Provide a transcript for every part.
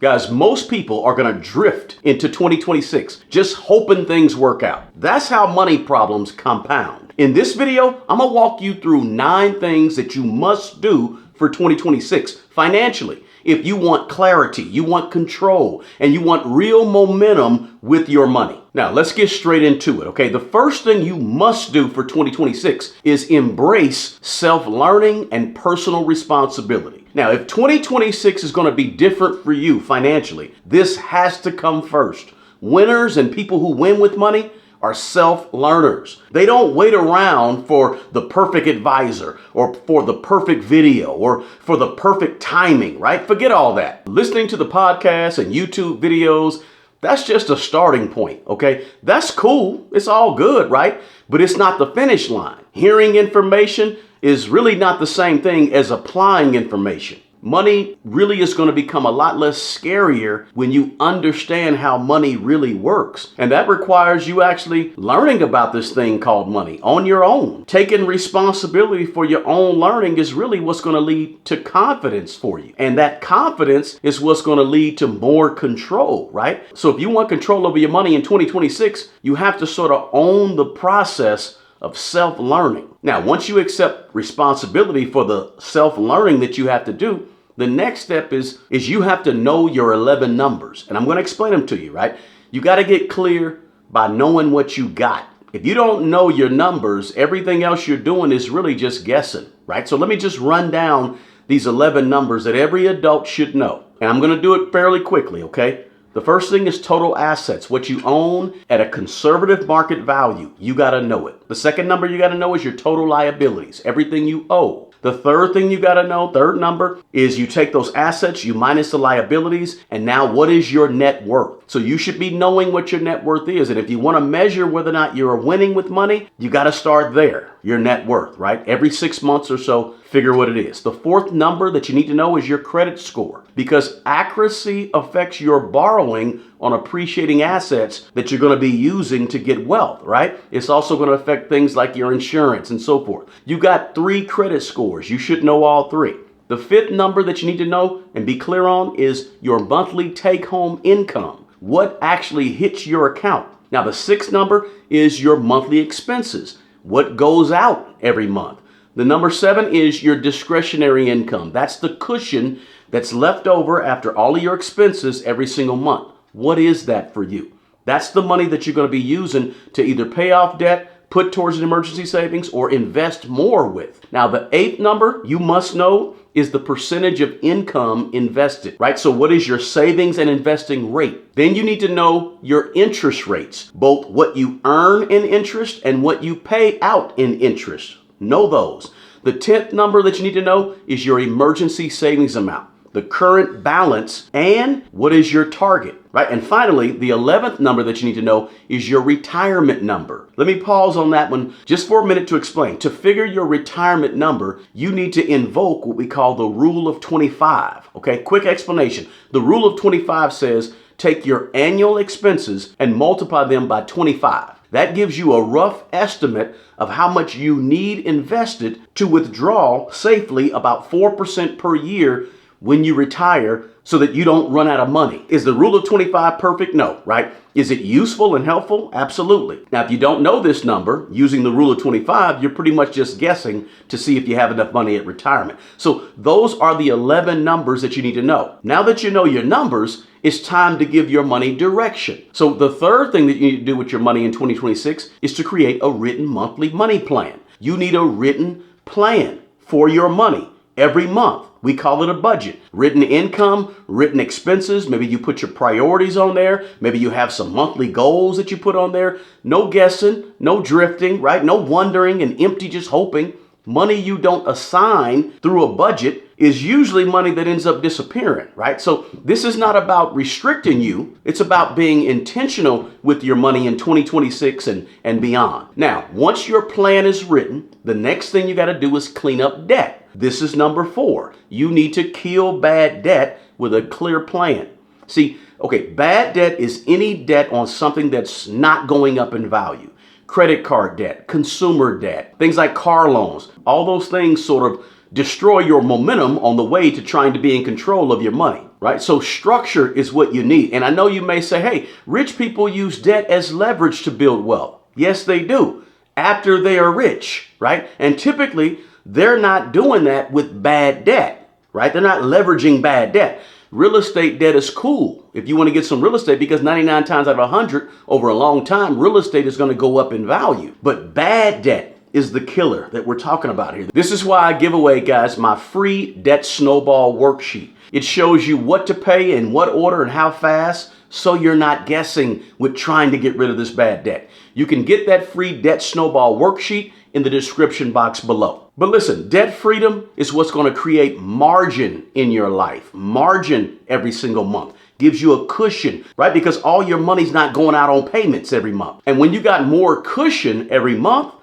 Guys, most people are going to drift into 2026 just hoping things work out. That's how money problems compound. In this video, I'm going to walk you through 9 things that you must do for 2026 financially. If you want clarity, you want control, and you want real momentum with your money. Now, let's get straight into it, okay? The first thing you must do for 2026 is embrace self-learning and personal responsibility. Now, if 2026 is going to be different for you financially, this has to come first. Winners and people who win with money are self-learners. They don't wait around for the perfect advisor or for the perfect video or for the perfect timing, right? Forget all that. Listening to the podcasts and YouTube videos, that's just a starting point, okay? That's cool. It's all good, right? But it's not the finish line. Hearing information is really not the same thing as applying information. Money really is going to become a lot less scarier when you understand how money really works. And that requires you actually learning about this thing called money on your own. Taking responsibility for your own learning is really what's going to lead to confidence for you. And that confidence is what's going to lead to more control, right? So if you want control over your money in 2026, you have to sort of own the process of self-learning. Now, once you accept responsibility for the self-learning that you have to do, the next step is you have to know your 11 numbers. And I'm going to explain them to you, right? You got to get clear by knowing what you got. If you don't know your numbers, everything else you're doing is really just guessing, right? So let me just run down these 11 numbers that every adult should know. And I'm going to do it fairly quickly, okay? The first thing is total assets, what you own at a conservative market value. You got to know it. The second number you got to know is your total liabilities, everything you owe. The third thing you got to know, third number, is you take those assets, you minus the liabilities, and now what is your net worth? So you should be knowing what your net worth is. And if you want to measure whether or not you're winning with money, you got to start there, your net worth, right? Every 6 months or so, figure what it is. The fourth number that you need to know is your credit score, because accuracy affects your borrowing on appreciating assets that you're going to be using to get wealth, right? It's also going to affect things like your insurance and so forth. You got 3 credit scores. You should know all 3. The fifth number that you need to know and be clear on is your monthly take-home income. What actually hits your account? Now, the sixth number is your monthly expenses. What goes out every month? The number 7 is your discretionary income. That's the cushion that's left over after all of your expenses every single month. What is that for you? That's the money that you're going to be using to either pay off debt, put towards an emergency savings, or invest more with. Now, the 8th number you must know is the percentage of income invested, right? So what is your savings and investing rate? Then you need to know your interest rates, both what you earn in interest and what you pay out in interest. Know those. The 10th number that you need to know is your emergency savings amount, the current balance, and what is your target, right? And finally, the 11th number that you need to know is your retirement number. Let me pause on that one just for a minute to explain. To figure your retirement number, you need to invoke what we call the rule of 25. Okay, quick explanation. The rule of 25 says take your annual expenses and multiply them by 25. That gives you a rough estimate of how much you need invested to withdraw safely about 4% per year when you retire so that you don't run out of money. Is the rule of 25 perfect? No, right? Is it useful and helpful? Absolutely. Now, if you don't know this number, using the rule of 25, you're pretty much just guessing to see if you have enough money at retirement. So those are the 11 numbers that you need to know. Now that you know your numbers, it's time to give your money direction. So the third thing that you need to do with your money in 2026 is to create a written monthly money plan. You need a written plan for your money every month. We call it a budget. Written income, written expenses. Maybe you put your priorities on there. Maybe you have some monthly goals that you put on there. No guessing, no drifting, right? No wondering and empty just hoping. Money you don't assign through a budget is usually money that ends up disappearing, right? So this is not about restricting you. It's about being intentional with your money in 2026 and beyond. Now, once your plan is written, the next thing you got to do is clean up debt. This is number 4. You need to kill bad debt with a clear plan. See, okay, bad debt is any debt on something that's not going up in value. Credit card debt, consumer debt, things like car loans, all those things sort of destroy your momentum on the way to trying to be in control of your money, right? So structure is what you need. And I know you may say, hey, rich people use debt as leverage to build wealth. Yes, they do, after they are rich, right? And typically, they're not doing that with bad debt, right? They're not leveraging bad debt. Real estate debt is cool if you want to get some real estate, because 99 times out of 100 over a long time, real estate is going to go up in value. But bad debt is the killer that we're talking about here. This is why I give away, guys, my free debt snowball worksheet. It shows you what to pay, in what order, and how fast, so you're not guessing with trying to get rid of this bad debt. You can get that free debt snowball worksheet in the description box below. But listen, debt freedom is what's going to create margin in your life. Margin every single month gives you a cushion, right? Because all your money's not going out on payments every month. And when you got more cushion every month,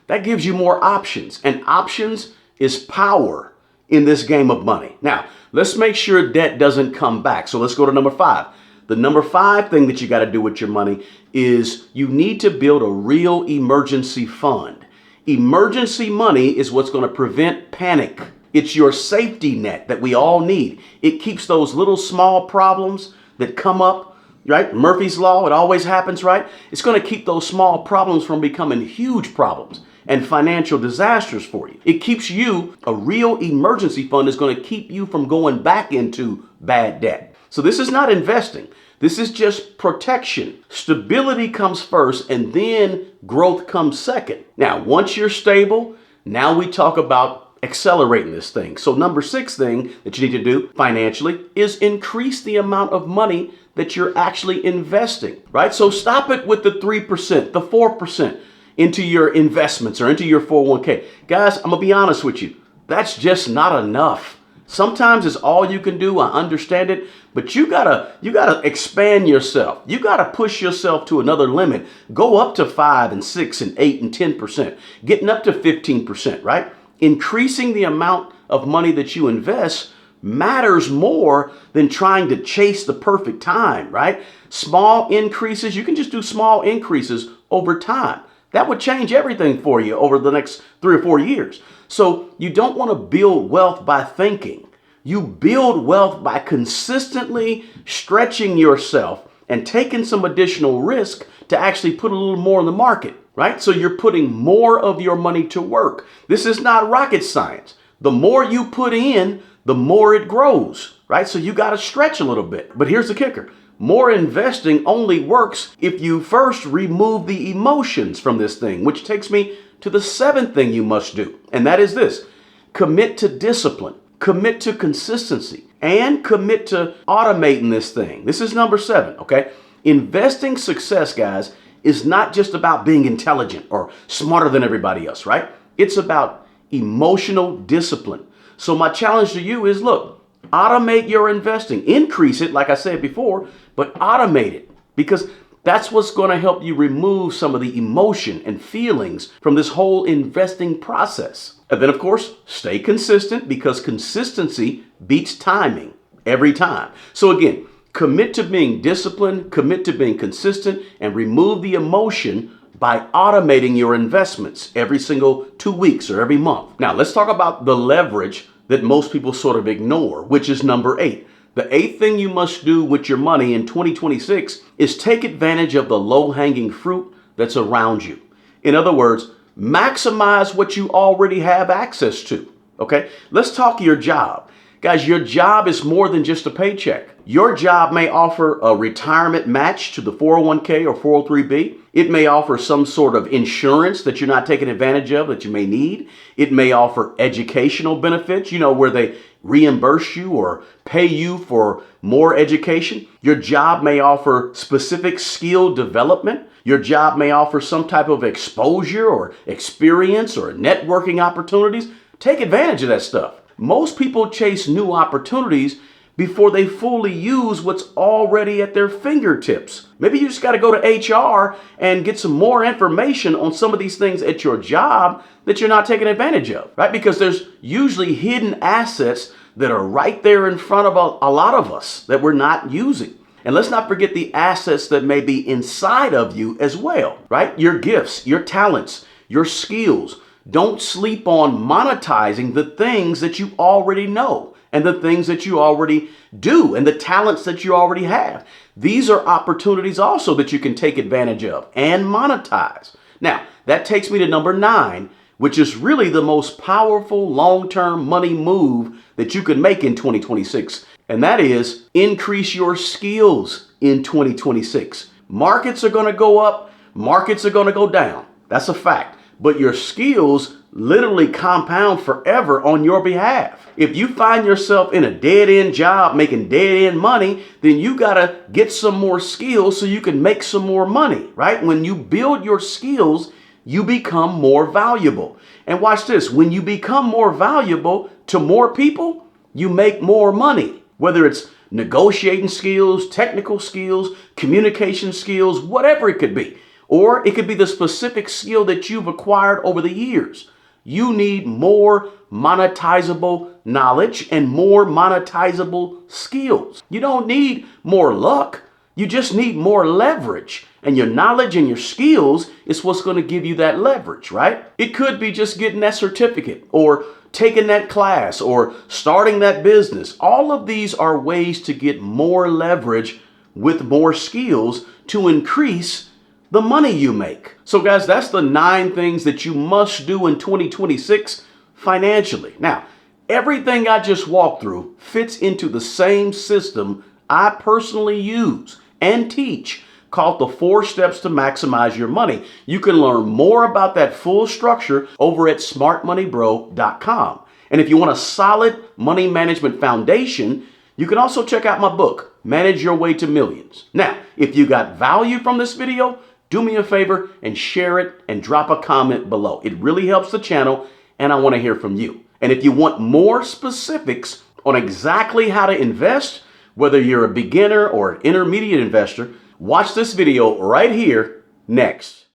that gives you more options. And options is power in this game of money. Now, let's make sure debt doesn't come back. So let's go to number 5. The number 5 thing that you got to do with your money is you need to build a real emergency fund. Emergency money is what's going to prevent panic. It's your safety net that we all need. It keeps those little small problems that come up, right? Murphy's Law, it always happens, right? It's going to keep those small problems from becoming huge problems and financial disasters for you. It keeps you, a real emergency fund is going to keep you from going back into bad debt. So this is not investing. This is just protection. Stability comes first, and then growth comes second. Now, once you're stable, now we talk about accelerating this thing. So number 6 thing that you need to do financially is increase the amount of money that you're actually investing, right? So stop it with the 3%, the 4% into your investments or into your 401k. Guys, I'm gonna be honest with you. That's just not enough. Sometimes it's all you can do. I understand it, but you gotta expand yourself. You gotta push yourself to another limit. Go up to 5 and 6 and 8 and 10%, getting up to 15%, right? Increasing the amount of money that you invest matters more than trying to chase the perfect time, right? Small increases, you can just do small increases over time. That would change everything for you over the next 3 or 4 years. So you don't want to build wealth by thinking. You build wealth by consistently stretching yourself and taking some additional risk to actually put a little more in the market, right? So you're putting more of your money to work. This is not rocket science. The more you put in, the more it grows, right? So you got to stretch a little bit. But here's the kicker. More investing only works if you first remove the emotions from this thing, which takes me to the 7th thing you must do. And that is this: commit to discipline, commit to consistency, and commit to automating this thing. This is number 7, okay? Investing success, guys, is not just about being intelligent or smarter than everybody else, right? It's about emotional discipline. So my challenge to you is, look, automate your investing. Increase it, like I said before, but automate it, because that's what's going to help you remove some of the emotion and feelings from this whole investing process. And then, of course, stay consistent, because consistency beats timing every time. So again, commit to being disciplined, commit to being consistent, and remove the emotion by automating your investments every single 2 weeks or every month. Now, let's talk about the leverage that most people sort of ignore, which is number 8. The 8th thing you must do with your money in 2026 is take advantage of the low-hanging fruit that's around you. In other words, maximize what you already have access to, okay? Let's talk your job. Guys, your job is more than just a paycheck. Your job may offer a retirement match to the 401k or 403b. It may offer some sort of insurance that you're not taking advantage of that you may need. It may offer educational benefits, where they reimburse you or pay you for more education. Your job may offer specific skill development. Your job may offer some type of exposure or experience or networking opportunities. Take advantage of that stuff. Most people chase new opportunities before they fully use what's already at their fingertips. Maybe you just got to go to HR and get some more information on some of these things at your job that you're not taking advantage of, right? Because there's usually hidden assets that are right there in front of a lot of us that we're not using. And let's not forget the assets that may be inside of you as well, right? Your gifts, your talents, your skills, Don't sleep on monetizing the things that you already know and the things that you already do and the talents that you already have. These are opportunities also that you can take advantage of and monetize. Now, that takes me to number 9, which is really the most powerful long-term money move that you can make in 2026. And that is increase your skills in 2026. Markets are going to go up. Markets are going to go down. That's a fact. But your skills literally compound forever on your behalf. If you find yourself in a dead-end job making dead-end money, then you got to get some more skills so you can make some more money, right? When you build your skills, you become more valuable. And watch this. When you become more valuable to more people, you make more money. Whether it's negotiating skills, technical skills, communication skills, whatever it could be. Or it could be the specific skill that you've acquired over the years. You need more monetizable knowledge and more monetizable skills. You don't need more luck. You just need more leverage. And your knowledge and your skills is what's going to give you that leverage, right? It could be just getting that certificate or taking that class or starting that business. All of these are ways to get more leverage with more skills to increase the money you make. So guys, that's the 9 things that you must do in 2026 financially. Now, everything I just walked through fits into the same system I personally use and teach called the 4 steps to maximize your money. You can learn more about that full structure over at smartmoneybro.com. And if you want a solid money management foundation, you can also check out my book, Manage Your Way to Millions. Now, if you got value from this video, do me a favor and share it and drop a comment below. It really helps the channel and I want to hear from you. And if you want more specifics on exactly how to invest, whether you're a beginner or an intermediate investor, watch this video right here next.